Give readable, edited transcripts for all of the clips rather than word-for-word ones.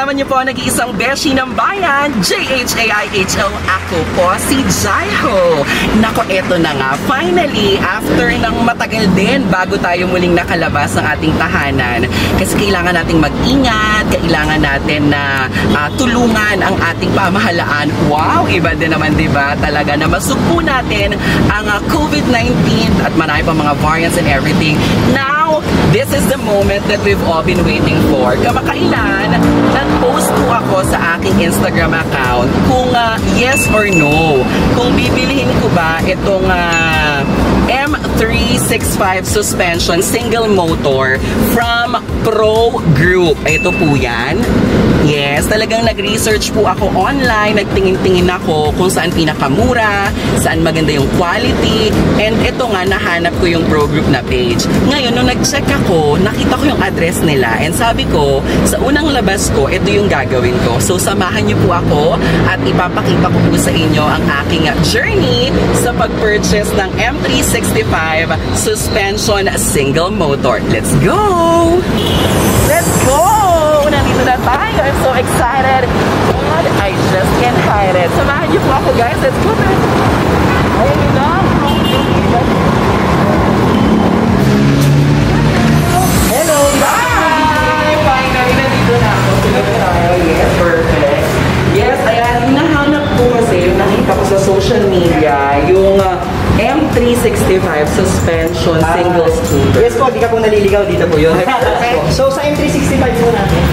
kasama niyo po ang nag-iisang beshi ng bayan, JHAIHO. Ako po si Jaiho. Nako, eto na nga. Finally, after ng matagal din bago tayo muling nakalabas ng ating tahanan. Kasi kailangan nating mag-ingat, kailangan natin na tulungan ang ating pamahalaan. Wow, iba din naman, diba? Talaga na masugpo natin ang COVID-19 at marami pa mga variants and everything. Now, this is the moment that we've all been waiting for. Kamakailan, nag-post po ako sa aking Instagram account kung yes or no. Kung bibilihin ko ba itong M365 suspension single motor from Pro Group. Ito po yan. Yes, talagang nag-research po ako online, nagtingin-tingin ako kung saan pinakamura, saan maganda yung quality, and ito nga, nahanap ko yung Pro Group na page. Ngayon, nung nag-check ako, nakita ko yung address nila, and sabi ko, sa unang labas ko, ito yung gagawin ko. So, samahan niyo po ako at ipapakita ko po sa inyo ang aking journey sa pag-purchase ng M365 suspension single motor. Let's go! Let's go! Nandito na tayo. I'm so excited. And I just can't hide it. Samahan niyo po ako, guys. Let's go. Ayun na. Hello. Bye! Finally, nandito na ako. Yes, perfect. Yes, ayan. Hinahanap ko kasi, nakita ko sa social media, yung M365 suspension single scooter. Yes po, di ka po naliligaw dito po yun. So sa M365 po natin,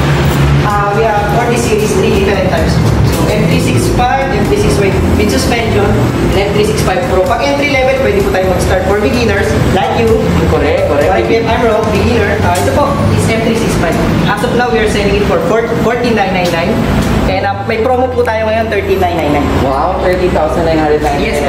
we have for this series 3 different types. So M365, M365 with suspension, and M365 Pro. Pag entry level, pwede po tayo mag-start for beginners like you. Correct. Like I'm wrong, beginner. Ito po is M365. As of now, we are selling it for 14,999. And may promo po tayo ngayon, 13,999. Wow, 30,999. Yes,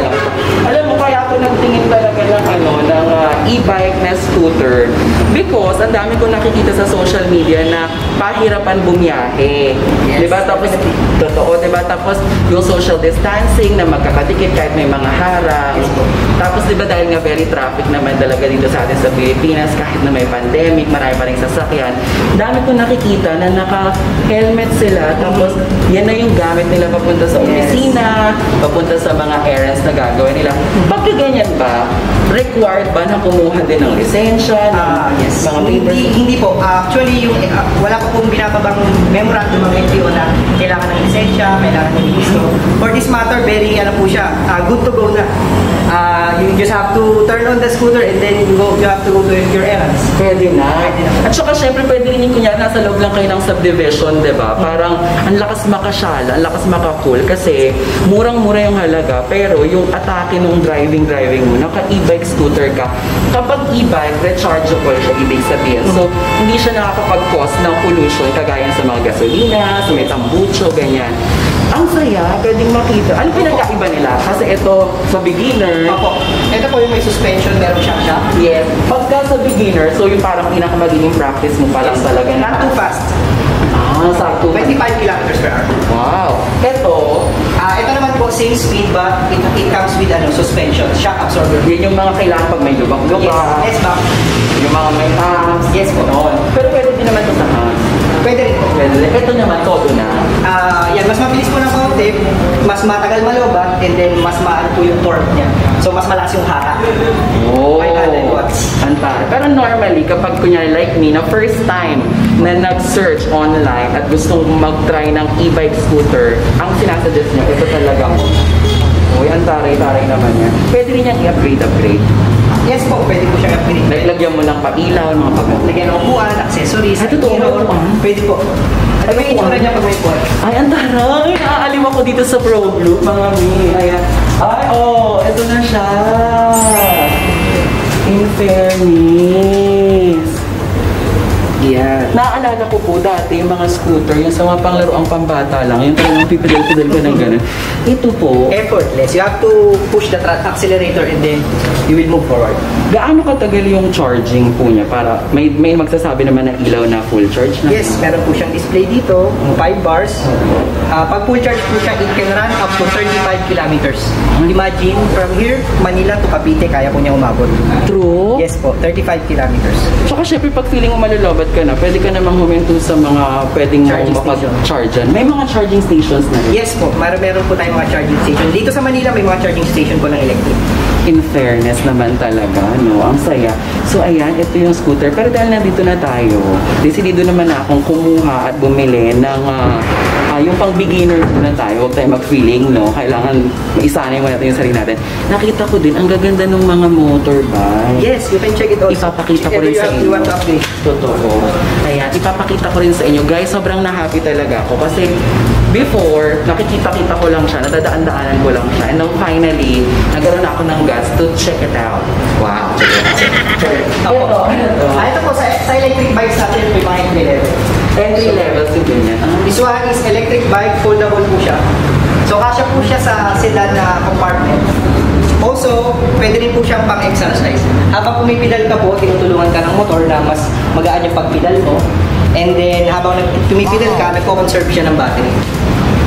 alam mo, kaya ako nagtingin talaga ng e-bike na scooter because ang dami ko nakikita sa social media na pahirapan bumiyahe. Yes. Diba? Tapos, totoo, diba? Tapos, yung social distancing na magkakatikit kahit may mga harang. Yes. Tapos, diba, dahil nga very traffic naman talaga dito sa atin sa Pilipinas, kahit na may pandemic, marami pa rin sasakyan. Dami ko nakikita na naka-helmet sila. Tapos, yan na yung gamit nila papunta sa opisina, papunta sa mga errands na gagawin nila. Pagka ganyan ba, required ba na kumuha din ng lisensya? Yes. Mga Hindi po. Actually, yung, wala ko pong binababang memorandum ng LTO na kailangan ng lisensya, kailangan ng listo. For this matter, very po siya, good to go na. You just have to turn on the scooter and then you have to go to your errands. Pwede na. At saka syempre pwede rin yung kunyari nasa loob lang kayo ng subdivision, diba? Parang ang lakas makasyala, ang lakas makakool kasi murang-mura yung halaga pero yung atake nung driving mo, naka-e-bike scooter ka. Kapag e-bike, rechargeable siya, ibig sabihin. So, hindi siya nakakapag-cause ng pollution kagaya sa mga gasolina, sa may tambucho, ganyan. Ang saya, pwedeng makita. Ano pinagkaiba nila? Kasi ito, sa beginner... Opo. Ito po yung may suspension, meron siyang shock. Yes. Pagka sa beginner, so yung parang pinakamagiging practice mo pa lang talaga. Not too fast. Sakto. 25 kilometers per hour. Wow. Ito naman po, same speed but it comes with suspension, shock absorber. Yan yung mga kailangan pag may lubak-lubak. Yes, back. Yung mga may humps. Yes po. Noon. Pero pwede din naman ito sa humps. Pwede rin po. Pwede rin. Ito naman, todo na. Yan, mas mabilis po ng konti, mas matagal malobat, and then mas maano po yung torque niya. So, mas malakas yung haka. Oh. 500 watts. Antara. Pero normally, kapag kunyari like me, na first time na nag-search online at gustong mag-try ng e-bike scooter, ang sinasuggest niya, ito talaga mo. Uy, ang taray-taray naman yan. Pwede rin niyang i-upgrade. Yes po, pwede po siya upgrade. Naglagyan mo ng pailaw, mga pagkakas. Lagyan ng upuan, accessories. Ay, totoo. Pwede po. At may itsura niya pag may upuan. Ay, ang taray! Naaalim ako dito sa Pro Group, mga mi. Ayan. Ay, ito na siya. In fairness. Yan. Naaalala ko po dati yung mga scooter, yung sa mga panglaroang pambata lang, yung talagang pipidal-pidal ka ng gano'n. Ito po, effortless. You have to push the accelerator and then you will move forward. Gaano katagal yung charging po niya para may magsasabi naman na ilaw na full charge na? Yes, meron po siyang display dito, 5 bars. Pag full charge po siya, it can run up to 35 kilometers. Imagine, from here, Manila to Cavite, kaya po niya umabot. True? Yes po, 35 kilometers. Tsaka syempre pag feeling mo malulobot ka na, pwede ka namang huminto sa mga pwedeng Charging makapag-charge. May mga charging stations na rin. Yes po, meron po tayong mga charging station. Dito sa Manila may mga charging station po ng electric. In fairness naman talaga, no? Ang saya. So, ayan, ito yung scooter. Pero dahil nandito na tayo, decidido naman akong kumuha at bumili ng yung pang beginner na tayo. Huwag tayo mag-feeling, no? Kailangan maisanay mo natin yung sarili natin. Nakita ko din, ang gaganda ng mga motorbike. Yes, you can check it out. Ipapakita ko rin sa inyo. You want to update? Totoo. Ayan, ipapakita ko rin sa inyo. Guys, sobrang na-happy talaga ako. Kasi before, nakikita-kita ko lang siya, nadadaan-daanan ko lang siya. And now finally, nagkaroon ako ng guts to check it out. Wow, check it out. Ito po, sa electric bikes natin, may mga entry level. Entry level si ganyan. This one is electric bike, foldable po siya. So, kasya po siya sa sedan na compartment. Also, pwede rin po siyang pang-exercise. Habang pumipidal ka po, tinutulungan ka ng motor na mas magaan yung pagpidal mo. And then, habang tumipidal ka, nagko-conserve siya ng battery.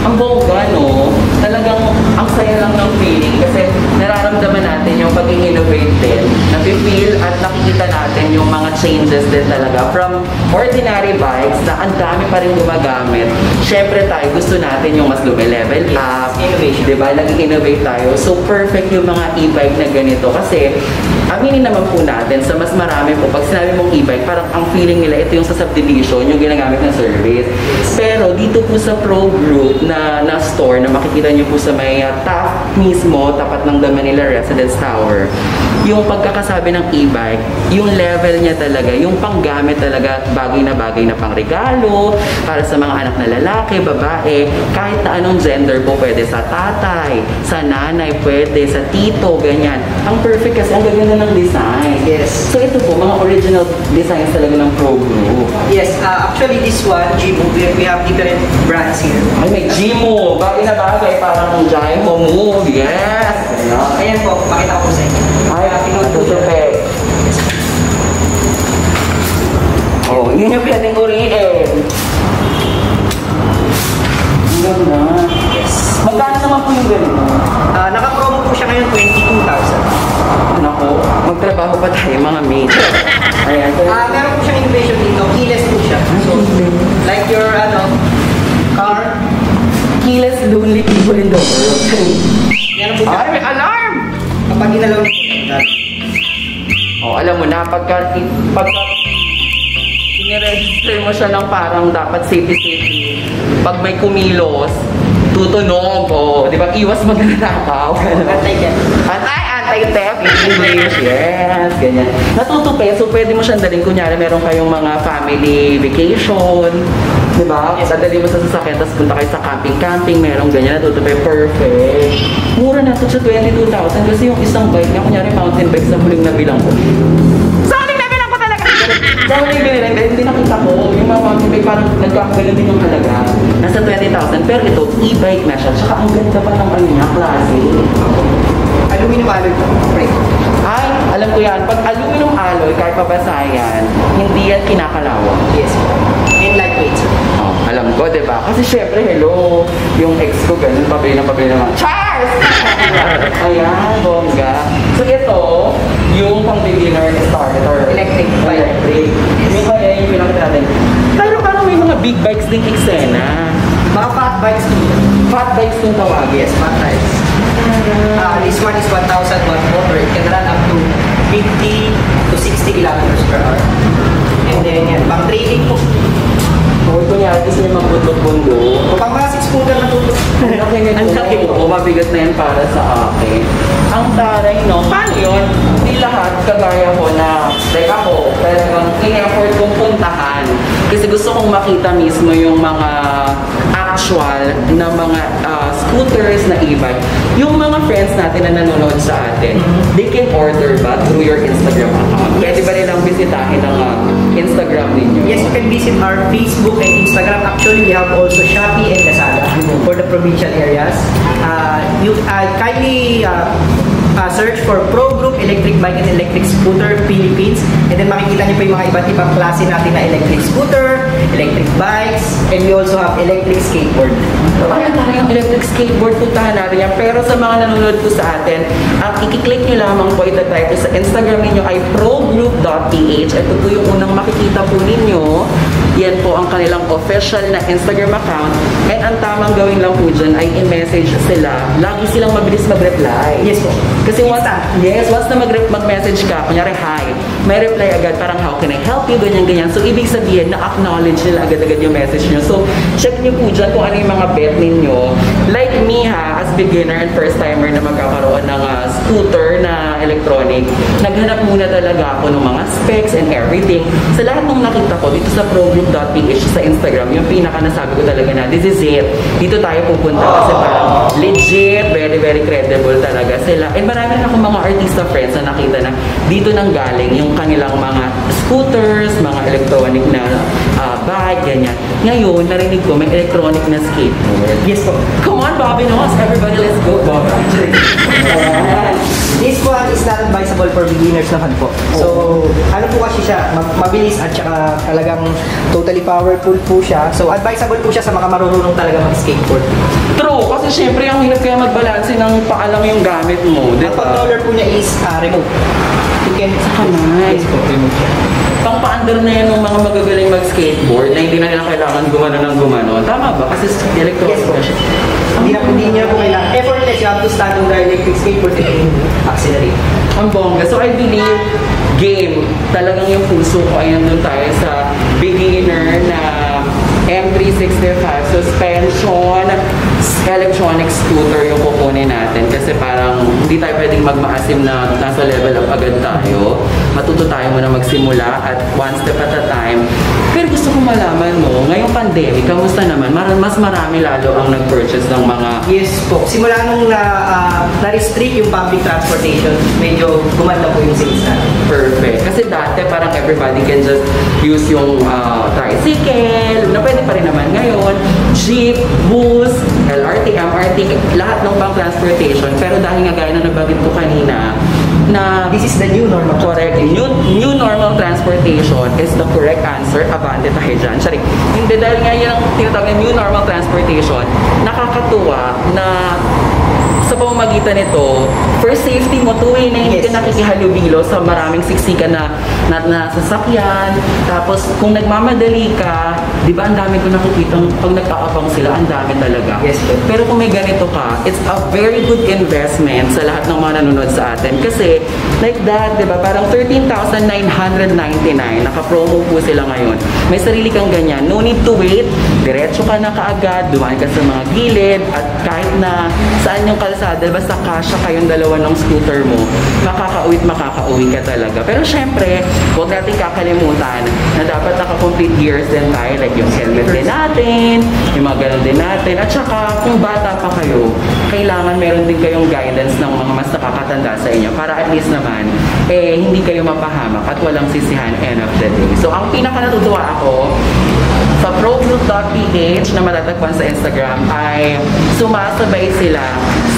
Ang bongga, no? Talagang ang saya lang ng feeling kasi nararamdaman natin yung pag-innovate din. Napi-feel at nakikita natin yung mga changes din talaga from ordinary bikes na ang dami pa rin gumagamit. Siyempre tayo, gusto natin yung mas level up. Innovation. Diba? Nag-innovate tayo. So, perfect yung mga e-bike na ganito kasi aminin naman po natin sa mas marami po. Pag sinabi mong e-bike, parang ang feeling nila ito yung sa subdivision, yung ginagamit ng service. Pero dito po sa Pro Group na store na makikita nyo po sa may Taft mismo, tapat ng The Manila Residence Tower, yung pagkakasabi ng e-bike, yung level niya talaga, yung panggamit talaga, bagay na pang regalo, para sa mga anak na lalaki, babae, kahit na anong gender po, pwede sa tatay, sa nanay, pwede sa tito, ganyan. Ang perfect kasi, ang gaganda ng design. Yes. So ito po, mga original designs talaga ng Pro Group. Yes, actually this one, Jimu, we have different brands here. Ay, may Jimu, bagay na bagay, parang Jimu move, yes! Ayan po, pakita ko sa inyo. Ay, natutupik. Oh, yun yung pwedeng uriin. Ang ganda. Yes. Magkano naman po yung ganito? Naka-promo po siya ngayon, 22,000. Nako, magtrabaho pa tayo mga mates. Ayan. Meron po siyang innovation dito, keyless po siya. So, like your, car, Keyless lonely people in the world. meron po siya. Ay, may alarm! Kapag inalaw mo Oh, alam mo na, pagka iniregister mo siya ng parang dapat safety, pag may kumilos, tutunog, oh, di ba, iwas magnanakaw. Anti-theft in English, yes, ganyan. Natutupid, so pwede mo siyang dalhin, kunyari meron kayong mga family vacation, di ba? Dadali mo sa sasakyan, tapos punta kayo sa camping, merong ganyan, natutupid, perfect. Mura na ito sa 22,000 kasi yung isang bike niya, kunyari mountain bike sa huling nabilang ko. Sa huling nabilang ko talaga! Sa huling nabilang, hindi nakita ko, yung mga mountain bike parang nagkakagalan din yung halaga. Nasa 20,000, pero ito, e-bike na siya, tsaka ang ganda pa ng ano niya, klase. aluminum alloy po. Ay, alam ko yan. Pag aluminum alloy, kahit pabasayan, hindi yan kinakalawang. Yes po. And lightweight, sir. Oh, alam ko, diba? Kasi syempre, hello, yung ex ko, ganun, pabili naman. Charles! Ayan, bongga. So ito, yung pang beginner starter. Electric bike. Electric. Yung kaya yung pinakita natin. Pero parang may mga big bikes ding eksena. Mga fat bikes po. Fat bikes yung tawag. Yes, fat bikes. This one is 1,000 watt motor. It can run up to 50 to 60 kilometers per hour. And then yan, pang training po. Kung kunyari gusto niya magbundok-bundok. O pang mga 6-footer na tutok. Ang laki po, mabigat na yan para sa akin. Ang taray, no? Paano yun? Hindi lahat kagaya ko na, like ako, talagang in-effort kong puntahan. Kasi gusto kong makita mismo yung mga actual na mga scooters na e-bike. Yung mga friends natin na nanonood sa atin, they can order ba through your Instagram account? Pwede ba nilang bisitahin ang Instagram ninyo? Yes, you can visit our Facebook and Instagram. Actually, we have also Shopee and Lazada for the provincial areas. You kindly search for Pro Group Electric Bike and Electric Scooter Philippines, and then makikita niyo po yung mga iba't ibang klase natin na electric scooter, electric bikes, and we also have electric skateboard. Ayun tayo yung electric skateboard, puntahan natin yan. Pero sa mga nanonood po sa atin, ang i-click nyo lamang po itatry ko sa Instagram ninyo ay progroop.ph. Ito po yung unang makikita po ninyo. Yan po ang kanilang official na Instagram account. And ang tamang gawin lang po dyan ay i-message sila. Lagi silang mabilis mag-reply. Yes po. Kasi once na mag-message ka, kunyari hi, may reply agad, parang how can I help you, ganyan-ganyan. So, ibig sabihin, na-acknowledge nila agad-agad yung message nyo. So, check nyo po dyan kung ano yung mga bet ninyo. Like me ha, as beginner and first timer na magkakaroon ng scooter na electronic, naghanap muna talaga ako ng mga specs and everything. Sa lahat ng nakita ko dito sa progroop.ph sa Instagram, yung pinaka nasabi ko talaga na this is it. Dito tayo pupunta kasi parang legit, very, very credible talaga sila. And marami na akong mga artista friends na nakita na dito nang galing yung kanilang mga scooters, mga electronic na bike, ganyan. Ngayon, narinig ko may electronic na skateboard. Yes po. Come on, Bobby Knows. Everybody, let's go, Bobby. This one is not advisable for beginners naman po. So, ano po kasi siya, mabilis at saka talagang totally powerful po siya. So, advisable po siya sa mga marunong talaga mag-skateboard. True, kasi syempre ang hirap kaya magbalanse ng paalam yung gamit mo, di Ang ba? controller po niya is remote. You can Nice. Yes po, remote siya. Pang-paandar na yan ng mga magagaling mag-skateboard na hindi na nila kailangan gumano ng gumano. Tama ba? Kasi electronic Yes po. na siya. Hindi niya po kailangan. Effortless, you have to stand on the electric skateboard and accelerate. Ang bongga. So I believe game. Talagang yung puso ko ay nandun tayo sa beginner na M365 suspension electronic scooter yung kukunin natin kasi parang hindi tayo pwedeng magmaasim na nasa level up agad tayo. Matuto tayo muna magsimula at one step at a time. Pero gusto ko malaman mo, ngayong pandemic, kamusta naman? Mas marami lalo ang nag-purchase ng mga... Yes po. Simula nung na-restrict yung public transportation, medyo gumanda po yung sales natin. Perfect. Kasi dati parang everybody can just use yung tricycle, na pwede pa rin naman ngayon, jeep, bus, LRT, MRT, lahat ng pang transportation. Pero dahil nga gaya na nabanggit ko kanina, na This is the new normal. correct, new normal transportation is the correct answer. Abante tayo dyan. Sorry. Hindi, dahil nga yung tinatawag na new normal transportation, nakakatuwa na sa pamamagitan nito, for safety mo, tuwi na hindi ka nakikihalubilo sa maraming siksikan na sasakyan. Tapos, kung nagmamadali ka, di ba ang dami ko nakikita, pag nagkaabang sila, ang dami talaga. Yes, po. Pero kung may ganito ka, it's a very good investment sa lahat ng mga nanonood sa atin. Kasi, like that, di ba, parang 13,999, naka-promo po sila ngayon. May sarili kang ganyan. No need to wait. Diretso ka na kaagad, dumaan ka sa mga gilid, at kahit na saan yung kalsada, basta kasya kayong dalawa ng scooter mo, makakauwi ka talaga. Pero syempre, huwag natin kakalimutan na dapat naka-complete gears din tayo, like yung helmet din natin, yung mga ganun din natin, at saka kung bata pa kayo, kailangan meron din kayong guidance ng mga mas nakakatanda sa inyo para at least naman, hindi kayo mapahamak at walang sisihan end of the day. So, ang pinaka natutuwa ako sa progroop.ph na matatagpuan sa Instagram ay sumasabay sila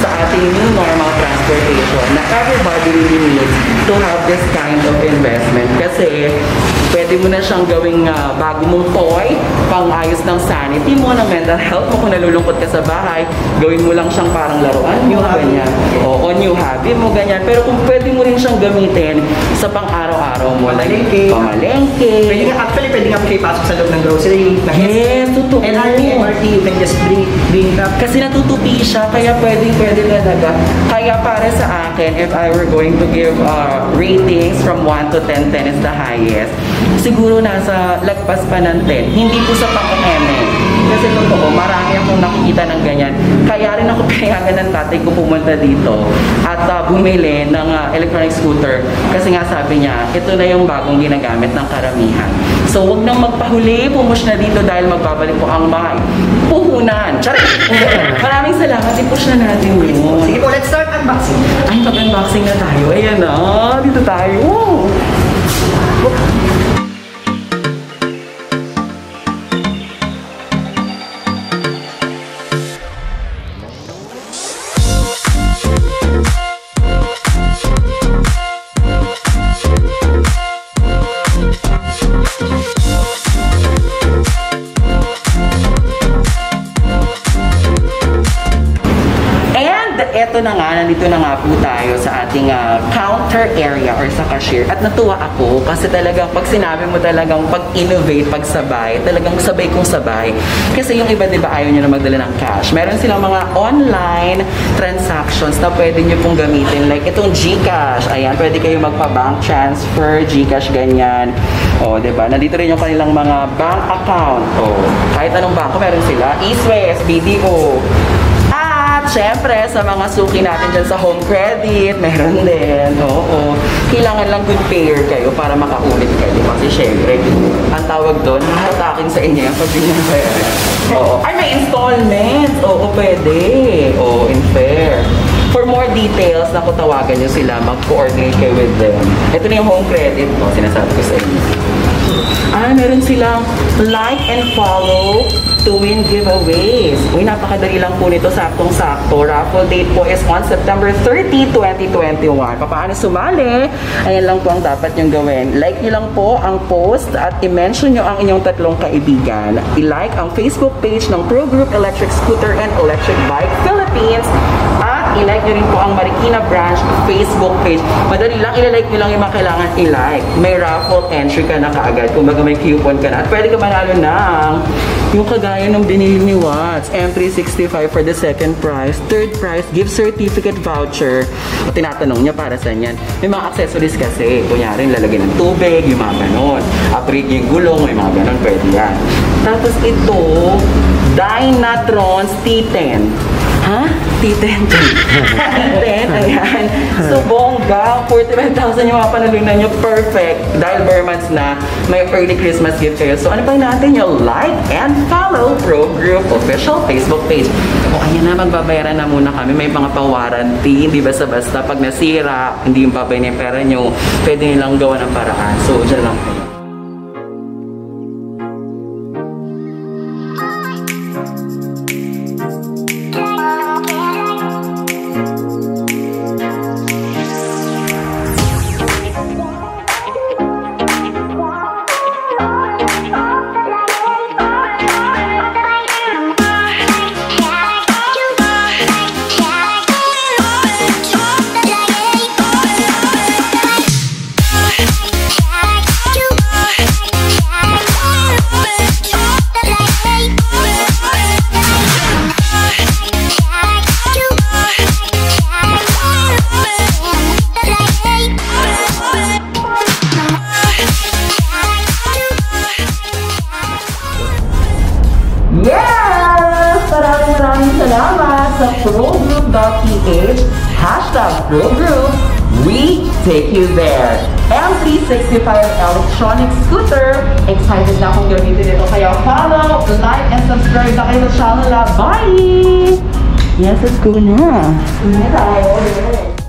sa ating new normal transportation na everybody really needs to have this kind of investment kasi pwede mo na siyang gawing bago mong toy, pang-ayos ng sanity mo, ng mental health mo. Kung nalulungkot ka sa bahay, gawin mo lang siyang parang laruan mo, ganyan. O new hobby mo, ganyan. Pero kung pwede mo rin siyang gamitin sa pang-araw-araw mo, like pamalengke. Actually, pwede nga po kayo pasok sa loob ng grocery. Yes, totoo. LRT, MRT, you can just bring it up. Kasi natutupi siya, kaya pwede talaga. Kaya para sa akin, if I were going to give ratings from 1 to 10, 10 is the highest. Siguro nasa lagpas pa ng 10. Hindi po sa pang-eme. Kasi totoo, marami akong nakikita ng ganyan. Kaya rin ako pinayagan ng tatay ko pumunta dito at bumili ng electronic scooter. Kasi nga sabi niya, ito na yung bagong ginagamit ng karamihan. So, wag nang magpahuli, pumush na dito dahil magbabalik po ang bahay. Puhunan! Charit! Maraming salamat, i-push na natin yun. Sige po, let's start unboxing. Ay, mag-unboxing na tayo. Ayan na, dito tayo. eto na nga, nandito na nga po tayo sa ating counter area or sa cashier. At natuwa ako kasi talagang pag sinabi mo talagang pag-innovate, pagsabay, talagang sabay kong sabay. Kasi yung iba, di ba, ayaw nyo na magdala ng cash. Meron silang mga online transactions na pwede nyo pong gamitin. Like itong GCash. Ayan, pwede kayo magpa-bank transfer, GCash, ganyan. O, di ba? Nandito rin yung kanilang mga bank account. O, kahit anong banko meron sila. East-West, BDO. At syempre, sa mga suki natin dyan sa home credit, meron din. Oo. Kailangan lang good payer kayo para makaulit kayo. Kasi syempre, ang tawag doon, hatakin sa inyo yung pag-binabayaran. Oo. Ay, may installments. Oo, pwede. Oo, in fair. For more details, naku, tawagan nyo sila, mag-coordinate kayo with them. Ito na yung home credit ko, sinasabi ko sa inyo. Meron silang like and follow to win giveaways. Uy, napakadali lang po nito, saktong-sakto. Raffle date po is on September 30, 2021. Paano sumali? Ayan lang po ang dapat nyong gawin. Like nyo lang po ang post at i-mention nyo ang inyong tatlong kaibigan. I-like ang Facebook page ng Pro Group Electric Scooter and Electric Bike Philippines. At i-like nyo rin po ang Marikina Branch Facebook page. Madali lang, i-like nyo lang yung mga kailangan i-like. May raffle entry ka na kaagad. Kung baga may coupon ka na. At pwede ka manalo ng yung kagaya ng binili ni Watts. M365 for the second prize. Third prize, gift certificate voucher. O tinatanong niya para saan yan. May mga accessories kasi. Kunyari, lalagyan ng tubig, yung mga ganon. Upgrade yung gulong, may mga ganon. Pwede yan. Tapos ito, Dynatrons T10. Ha? T10. T10, ayan. So, bongga. 45,000 yung mga panalunan nyo. Perfect. Dahil bare months na, may early Christmas gift kayo. So, ano pa natin nyo? Like and follow Pro Group official Facebook page. O, ayan na, magbabayaran na muna kami. May mga pa-warranty. Hindi basta-basta. Pag nasira, hindi yung babay na yung pera nyo. Pwede nilang gawa ng paraan. So, dyan lang kayo. Maraming salamat sa ProGroup.ph, #ProGroup, we take you there. M365 electronic scooter, excited na akong gamitin ito. Kaya follow, like, and subscribe na kayo sa channel na. Bye! Yes, let's go na. Let's go na tayo.